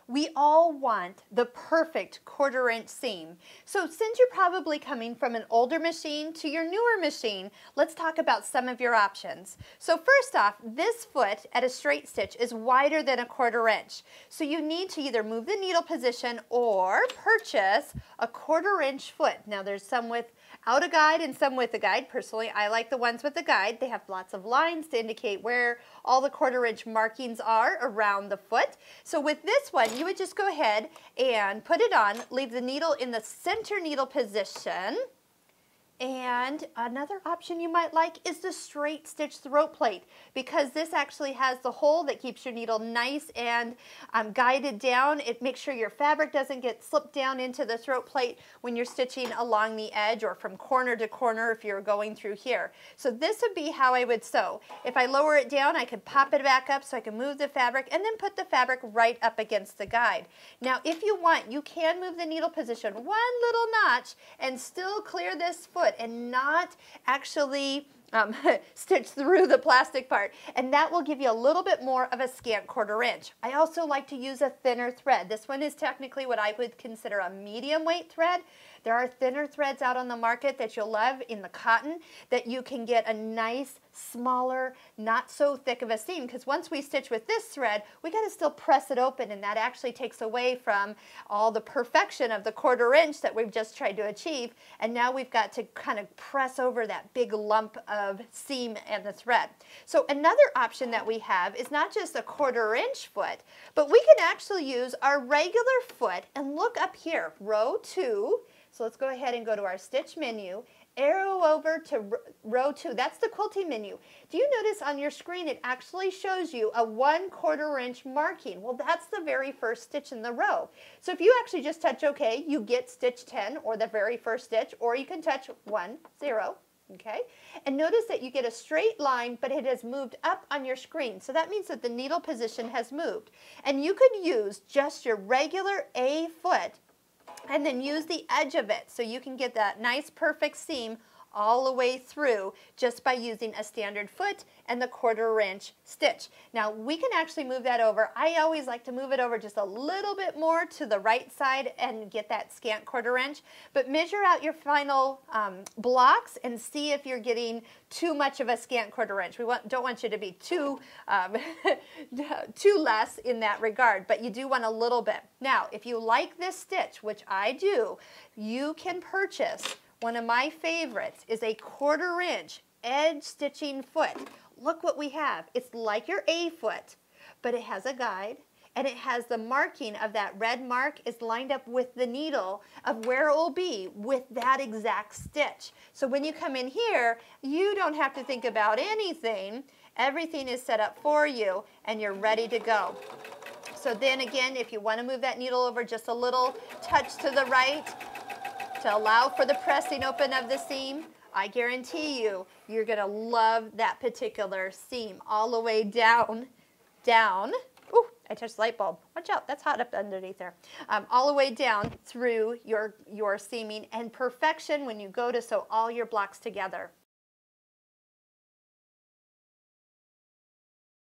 We all want the perfect 1/4 inch seam. So since you're probably coming from an older machine to your newer machine, let's talk about some of your options. So first off, this foot at a straight stitch is wider than a 1/4 inch. So you need to either move the needle position or purchase a 1/4 inch foot. Now there's some without a guide and some with a guide. Personally, I like the ones with the guide. They have lots of lines to indicate where all the 1/4 inch markings are around the foot. So with this one, you would just go ahead and put it on, leave the needle in the center needle position. And another option you might like is the straight stitch throat plate, because this actually has the hole that keeps your needle nice and guided down. It makes sure your fabric doesn't get slipped down into the throat plate when you're stitching along the edge or from corner to corner if you're going through here. So this would be how I would sew. If I lower it down, I could pop it back up so I can move the fabric and then put the fabric right up against the guide. Now if you want, you can move the needle position one little notch and still clear this foot and not actually stitch through the plastic part, and that will give you a little bit more of a scant 1/4 inch. I also like to use a thinner thread. This one is technically what I would consider a medium weight thread. There are thinner threads out on the market that you'll love in the cotton that you can get a nice, smaller, not so thick of a seam, because once we stitch with this thread, we got to still press it open, and that actually takes away from all the perfection of the 1/4 inch that we've just tried to achieve, and now we've got to kind of press over that big lump of seam and the thread. So another option that we have is not just a 1/4 inch foot, but we can actually use our regular foot and look up here, row 2. So let's go ahead and go to our stitch menu, arrow over to row 2. That's the quilting menu. Do you notice on your screen it actually shows you a 1/4 inch marking? Well, that's the very first stitch in the row. So if you actually just touch OK, you get stitch 10 or the very first stitch, or you can touch 1, 0. Okay, and notice that you get a straight line, but it has moved up on your screen. So that means that the needle position has moved. And you could use just your regular A foot and then use the edge of it, so you can get that nice perfect seam all the way through just by using a standard foot and the 1/4 inch stitch. Now we can actually move that over. I always like to move it over just a little bit more to the right side and get that scant 1/4 inch, but measure out your final blocks and see if you're getting too much of a scant 1/4 inch. We don't want you to be too less in that regard, but you do want a little bit. Now if you like this stitch, which I do, you can purchase one of my favorites is a 1/4 inch edge stitching foot. Look what we have. It's like your A foot, but it has a guide, and it has the marking of that red mark is lined up with the needle of where it will be with that exact stitch. So when you come in here, you don't have to think about anything. Everything is set up for you, and you're ready to go. So then again, if you want to move that needle over just a little touch to the right, to allow for the pressing open of the seam, I guarantee you, you're going to love that particular seam all the way down. Ooh, I touched the light bulb. Watch out, that's hot up underneath there. All the way down through your seaming, and perfection when you go to sew all your blocks together.